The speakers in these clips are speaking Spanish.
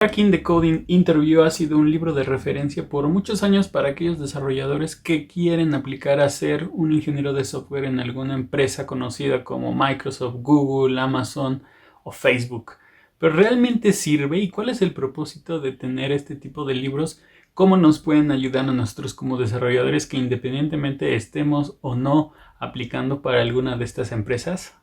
Cracking the Coding Interview ha sido un libro de referencia por muchos años para aquellos desarrolladores que quieren aplicar a ser un ingeniero de software en alguna empresa conocida como Microsoft, Google, Amazon o Facebook. ¿Pero realmente sirve? ¿Y cuál es el propósito de tener este tipo de libros? ¿Cómo nos pueden ayudar a nosotros como desarrolladores que independientemente estemos o no aplicando para alguna de estas empresas?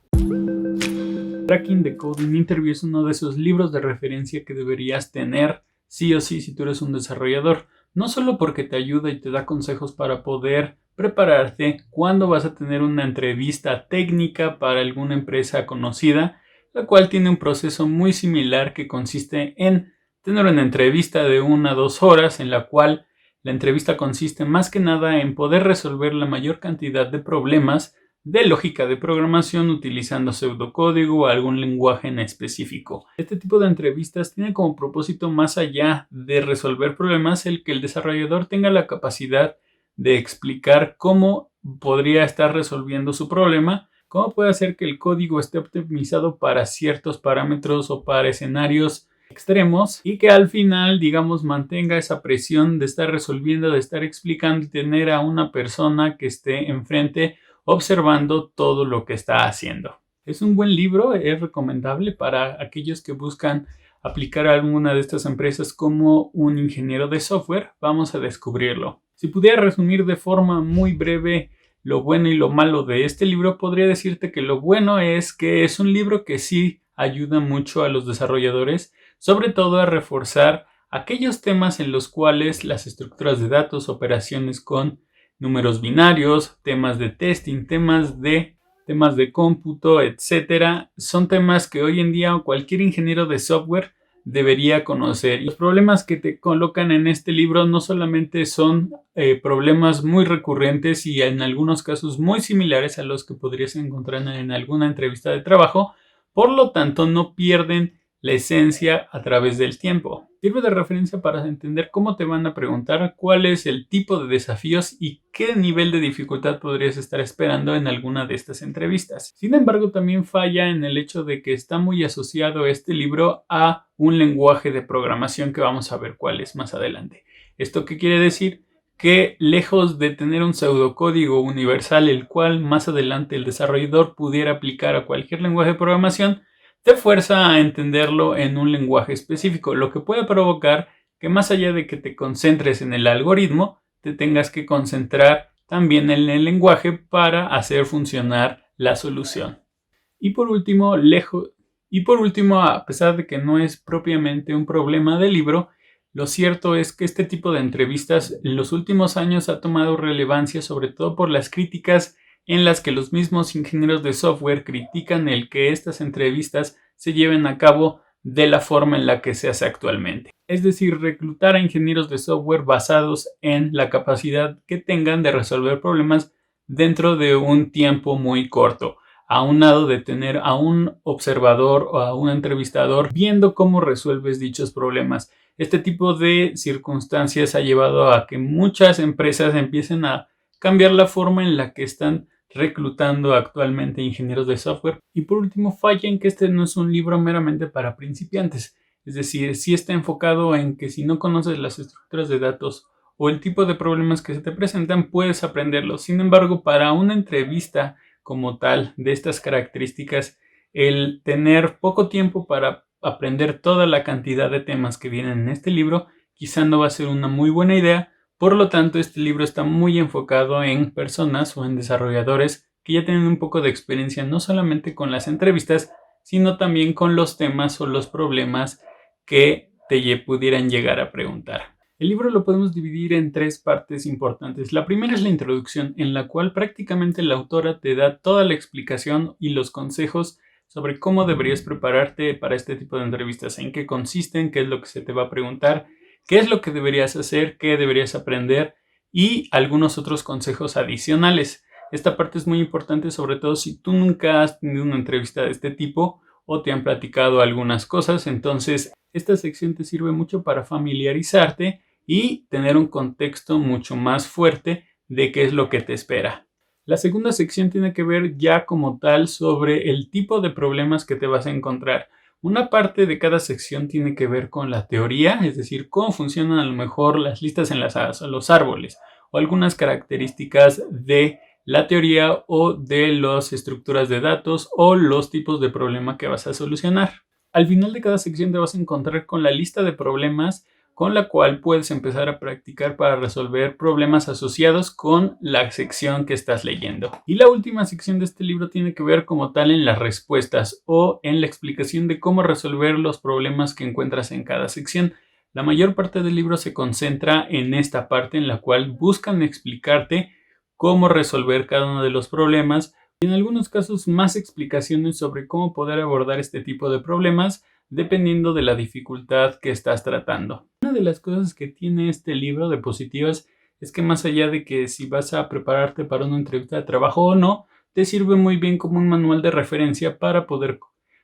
Cracking the Coding Interview es uno de esos libros de referencia que deberías tener sí o sí si tú eres un desarrollador. No solo porque te ayuda y te da consejos para poder prepararte cuando vas a tener una entrevista técnica para alguna empresa conocida, la cual tiene un proceso muy similar que consiste en tener una entrevista de 1 a 2 horas en la cual la entrevista consiste más que nada en poder resolver la mayor cantidad de problemas de lógica de programación utilizando pseudocódigo o algún lenguaje en específico. Este tipo de entrevistas tiene como propósito, más allá de resolver problemas, el que el desarrollador tenga la capacidad de explicar cómo podría estar resolviendo su problema, cómo puede hacer que el código esté optimizado para ciertos parámetros o para escenarios extremos y que al final, digamos, mantenga esa presión de estar resolviendo, de estar explicando y tener a una persona que esté enfrente observando todo lo que está haciendo. Es un buen libro, es recomendable para aquellos que buscan aplicar a alguna de estas empresas como un ingeniero de software. Vamos a descubrirlo. Si pudiera resumir de forma muy breve lo bueno y lo malo de este libro, podría decirte que lo bueno es que es un libro que sí ayuda mucho a los desarrolladores, sobre todo a reforzar aquellos temas en los cuales las estructuras de datos, operaciones con números binarios, temas de testing, temas de cómputo, etcétera, son temas que hoy en día cualquier ingeniero de software debería conocer. Los problemas que te colocan en este libro no solamente son problemas muy recurrentes y en algunos casos muy similares a los que podrías encontrar en alguna entrevista de trabajo, por lo tanto no pierden la esencia a través del tiempo. Sirve de referencia para entender cómo te van a preguntar, cuál es el tipo de desafíos y qué nivel de dificultad podrías estar esperando en alguna de estas entrevistas. Sin embargo, también falla en el hecho de que está muy asociado este libro a un lenguaje de programación que vamos a ver cuál es más adelante. ¿Esto qué quiere decir? Que lejos de tener un pseudocódigo universal el cual más adelante el desarrollador pudiera aplicar a cualquier lenguaje de programación, te fuerza a entenderlo en un lenguaje específico, lo que puede provocar que más allá de que te concentres en el algoritmo, te tengas que concentrar también en el lenguaje para hacer funcionar la solución. Y por último, a pesar de que no es propiamente un problema del libro, lo cierto es que este tipo de entrevistas en los últimos años ha tomado relevancia, sobre todo por las críticas en las que los mismos ingenieros de software critican el que estas entrevistas se lleven a cabo de la forma en la que se hace actualmente. Es decir, reclutar a ingenieros de software basados en la capacidad que tengan de resolver problemas dentro de un tiempo muy corto, aunado de tener a un observador o a un entrevistador viendo cómo resuelves dichos problemas. Este tipo de circunstancias ha llevado a que muchas empresas empiecen a cambiar la forma en la que están reclutando actualmente ingenieros de software. Y por último, falla en que este no es un libro meramente para principiantes. Es decir, sí está enfocado en que si no conoces las estructuras de datos o el tipo de problemas que se te presentan, puedes aprenderlos. Sin embargo, para una entrevista como tal de estas características, el tener poco tiempo para aprender toda la cantidad de temas que vienen en este libro quizá no va a ser una muy buena idea. Por lo tanto, este libro está muy enfocado en personas o en desarrolladores que ya tienen un poco de experiencia no solamente con las entrevistas, sino también con los temas o los problemas que te pudieran llegar a preguntar. El libro lo podemos dividir en 3 partes importantes. La primera es la introducción, en la cual prácticamente la autora te da toda la explicación y los consejos sobre cómo deberías prepararte para este tipo de entrevistas, en qué consisten, qué es lo que se te va a preguntar, qué es lo que deberías hacer, qué deberías aprender y algunos otros consejos adicionales. Esta parte es muy importante, sobre todo si tú nunca has tenido una entrevista de este tipo o te han platicado algunas cosas. Entonces, esta sección te sirve mucho para familiarizarte y tener un contexto mucho más fuerte de qué es lo que te espera. La segunda sección tiene que ver ya como tal sobre el tipo de problemas que te vas a encontrar. Una parte de cada sección tiene que ver con la teoría, es decir, cómo funcionan a lo mejor las listas enlazadas a los árboles o algunas características de la teoría o de las estructuras de datos o los tipos de problema que vas a solucionar. Al final de cada sección te vas a encontrar con la lista de problemas con la cual puedes empezar a practicar para resolver problemas asociados con la sección que estás leyendo. Y la última sección de este libro tiene que ver como tal en las respuestas o en la explicación de cómo resolver los problemas que encuentras en cada sección. La mayor parte del libro se concentra en esta parte en la cual buscan explicarte cómo resolver cada uno de los problemas y en algunos casos más explicaciones sobre cómo poder abordar este tipo de problemas dependiendo de la dificultad que estás tratando. Una de las cosas que tiene este libro de positivas es que más allá de que si vas a prepararte para una entrevista de trabajo o no, te sirve muy bien como un manual de referencia para poder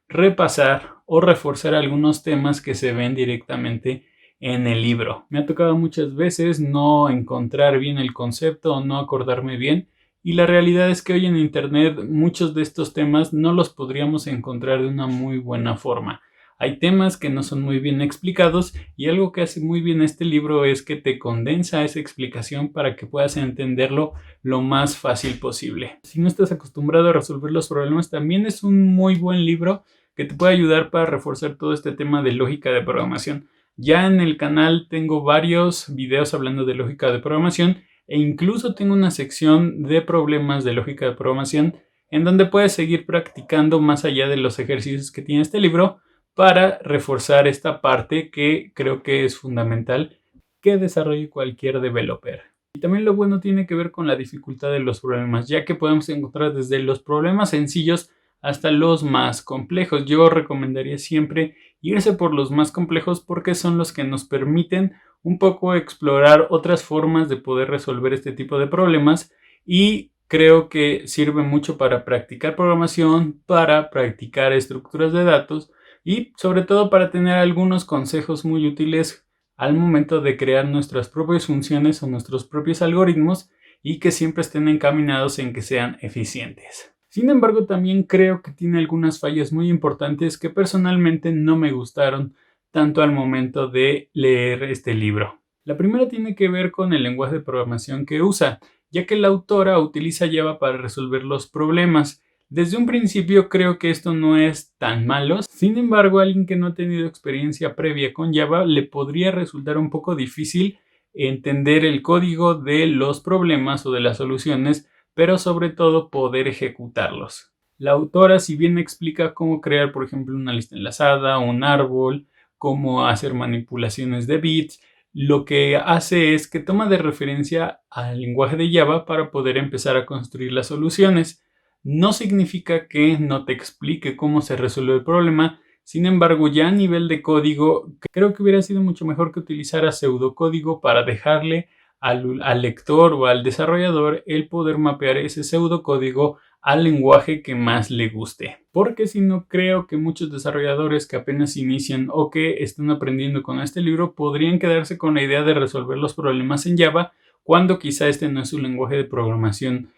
repasar o reforzar algunos temas que se ven directamente en el libro. Me ha tocado muchas veces no encontrar bien el concepto o no acordarme bien, y la realidad es que hoy en internet muchos de estos temas no los podríamos encontrar de una muy buena forma. Hay temas que no son muy bien explicados y algo que hace muy bien este libro es que te condensa esa explicación para que puedas entenderlo lo más fácil posible. Si no estás acostumbrado a resolver los problemas, también es un muy buen libro que te puede ayudar para reforzar todo este tema de lógica de programación. Ya en el canal tengo varios videos hablando de lógica de programación e incluso tengo una sección de problemas de lógica de programación en donde puedes seguir practicando más allá de los ejercicios que tiene este libro para reforzar esta parte que creo que es fundamental que desarrolle cualquier developer. Y también lo bueno tiene que ver con la dificultad de los problemas, ya que podemos encontrar desde los problemas sencillos hasta los más complejos. Yo recomendaría siempre irse por los más complejos porque son los que nos permiten un poco explorar otras formas de poder resolver este tipo de problemas, y creo que sirve mucho para practicar programación, para practicar estructuras de datos y sobre todo para tener algunos consejos muy útiles al momento de crear nuestras propias funciones o nuestros propios algoritmos y que siempre estén encaminados en que sean eficientes. Sin embargo, también creo que tiene algunas fallas muy importantes que personalmente no me gustaron tanto al momento de leer este libro. La primera tiene que ver con el lenguaje de programación que usa, ya que la autora utiliza Java para resolver los problemas. Desde un principio creo que esto no es tan malo, sin embargo, a alguien que no ha tenido experiencia previa con Java le podría resultar un poco difícil entender el código de los problemas o de las soluciones, pero sobre todo poder ejecutarlos. La autora, si bien explica cómo crear, por ejemplo, una lista enlazada, un árbol, cómo hacer manipulaciones de bits, lo que hace es que toma de referencia al lenguaje de Java para poder empezar a construir las soluciones. No significa que no te explique cómo se resuelve el problema, sin embargo, ya a nivel de código, creo que hubiera sido mucho mejor que utilizara pseudocódigo para dejarle al lector o al desarrollador el poder mapear ese pseudocódigo al lenguaje que más le guste. Porque si no, creo que muchos desarrolladores que apenas inician o que están aprendiendo con este libro podrían quedarse con la idea de resolver los problemas en Java cuando quizá este no es su lenguaje de programación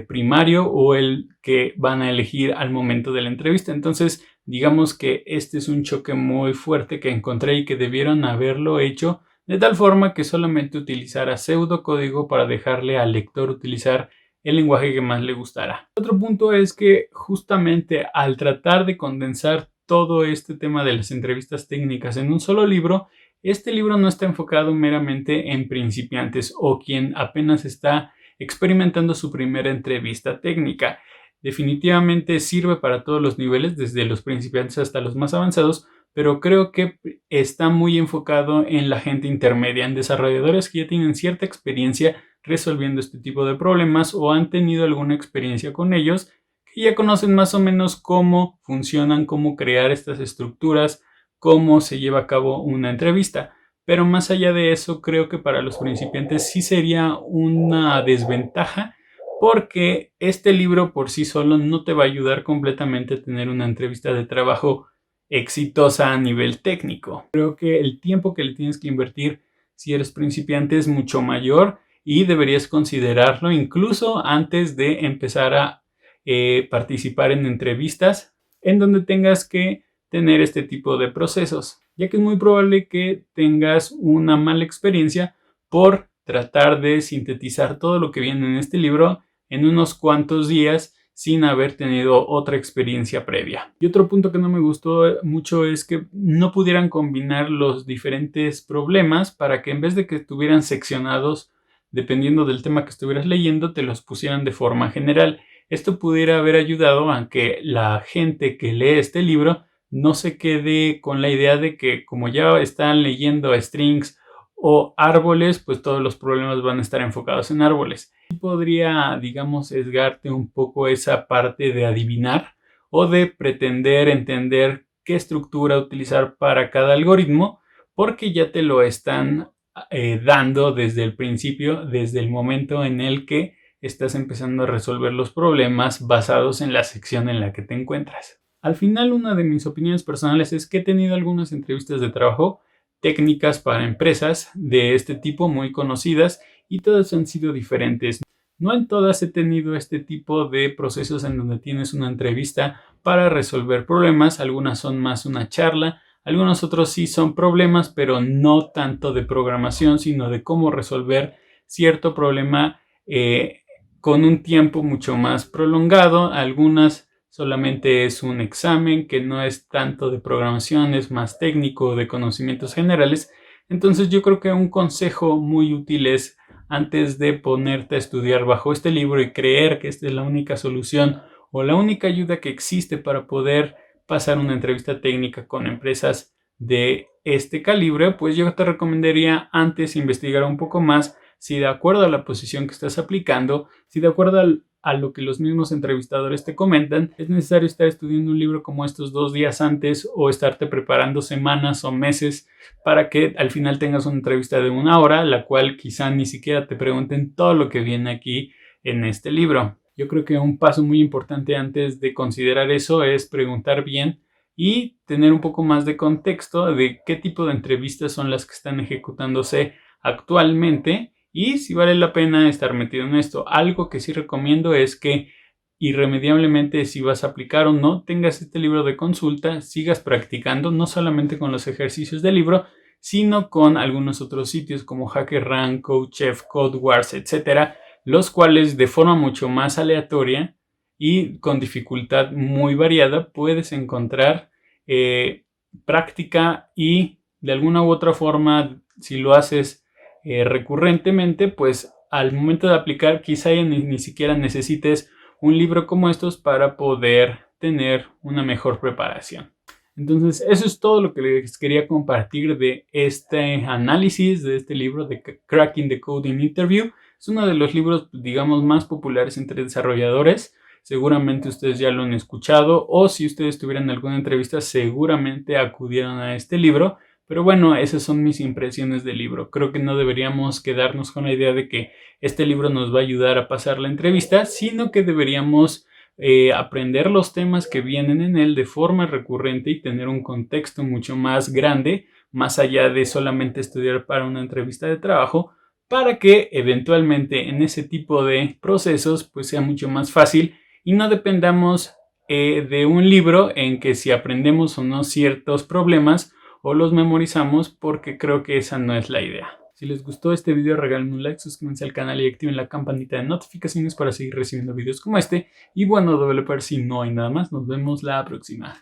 primario o el que van a elegir al momento de la entrevista. Entonces, digamos que este es un choque muy fuerte que encontré y que debieron haberlo hecho de tal forma que solamente utilizara pseudocódigo para dejarle al lector utilizar el lenguaje que más le gustara. Otro punto es que justamente al tratar de condensar todo este tema de las entrevistas técnicas en un solo libro, este libro no está enfocado meramente en principiantes o quien apenas está experimentando su primera entrevista técnica. Definitivamente sirve para todos los niveles, desde los principiantes hasta los más avanzados, pero creo que está muy enfocado en la gente intermedia, en desarrolladores que ya tienen cierta experiencia resolviendo este tipo de problemas o han tenido alguna experiencia con ellos, que ya conocen más o menos cómo funcionan, cómo crear estas estructuras, cómo se lleva a cabo una entrevista. Pero más allá de eso, creo que para los principiantes sí sería una desventaja porque este libro por sí solo no te va a ayudar completamente a tener una entrevista de trabajo exitosa a nivel técnico. Creo que el tiempo que le tienes que invertir si eres principiante es mucho mayor y deberías considerarlo incluso antes de empezar a participar en entrevistas en donde tengas que tener este tipo de procesos, ya que es muy probable que tengas una mala experiencia por tratar de sintetizar todo lo que viene en este libro en unos cuantos días sin haber tenido otra experiencia previa. Y otro punto que no me gustó mucho es que no pudieran combinar los diferentes problemas para que en vez de que estuvieran seccionados dependiendo del tema que estuvieras leyendo, te los pusieran de forma general. Esto pudiera haber ayudado a que la gente que lee este libro no se quede con la idea de que como ya están leyendo strings o árboles, pues todos los problemas van a estar enfocados en árboles. Podría, digamos, sesgarte un poco esa parte de adivinar o de pretender entender qué estructura utilizar para cada algoritmo, porque ya te lo están dando desde el principio, desde el momento en el que estás empezando a resolver los problemas basados en la sección en la que te encuentras. Al final, una de mis opiniones personales es que he tenido algunas entrevistas de trabajo técnicas para empresas de este tipo muy conocidas y todas han sido diferentes. No en todas he tenido este tipo de procesos en donde tienes una entrevista para resolver problemas. Algunas son más una charla, algunos otros sí son problemas, pero no tanto de programación, sino de cómo resolver cierto problema con un tiempo mucho más prolongado. Algunas solamente es un examen que no es tanto de programación, es más técnico, de conocimientos generales. Entonces yo creo que un consejo muy útil es, antes de ponerte a estudiar bajo este libro y creer que esta es la única solución o la única ayuda que existe para poder pasar una entrevista técnica con empresas de este calibre, pues yo te recomendaría antes investigar un poco más si de acuerdo a la posición que estás aplicando, si de acuerdo a lo que los mismos entrevistadores te comentan, es necesario estar estudiando un libro como estos 2 días antes o estarte preparando semanas o meses para que al final tengas una entrevista de 1 hora, la cual quizá ni siquiera te pregunten todo lo que viene aquí en este libro. Yo creo que un paso muy importante antes de considerar eso es preguntar bien y tener un poco más de contexto de qué tipo de entrevistas son las que están ejecutándose actualmente y si vale la pena estar metido en esto. Algo que sí recomiendo es que irremediablemente, si vas a aplicar o no, tengas este libro de consulta, sigas practicando, no solamente con los ejercicios del libro, sino con algunos otros sitios como HackerRank, CodeChef, CodeWars, etcétera, los cuales de forma mucho más aleatoria y con dificultad muy variada puedes encontrar práctica y de alguna u otra forma, si lo haces recurrentemente, pues al momento de aplicar quizá ya ni siquiera necesites un libro como estos para poder tener una mejor preparación. Entonces, eso es todo lo que les quería compartir de este análisis de este libro de Cracking the Coding Interview. Es uno de los libros, digamos, más populares entre desarrolladores. Seguramente ustedes ya lo han escuchado o si ustedes tuvieran alguna entrevista, seguramente acudieron a este libro. Pero bueno, esas son mis impresiones del libro. Creo que no deberíamos quedarnos con la idea de que este libro nos va a ayudar a pasar la entrevista, sino que deberíamos aprender los temas que vienen en él de forma recurrente y tener un contexto mucho más grande, más allá de solamente estudiar para una entrevista de trabajo, para que eventualmente en ese tipo de procesos pues sea mucho más fácil y no dependamos de un libro en que si aprendemos o no ciertos problemas o los memorizamos, porque creo que esa no es la idea. Si les gustó este video, regalen un like, suscríbanse al canal y activen la campanita de notificaciones para seguir recibiendo videos como este. Y bueno, developer, si no hay nada más, nos vemos la próxima.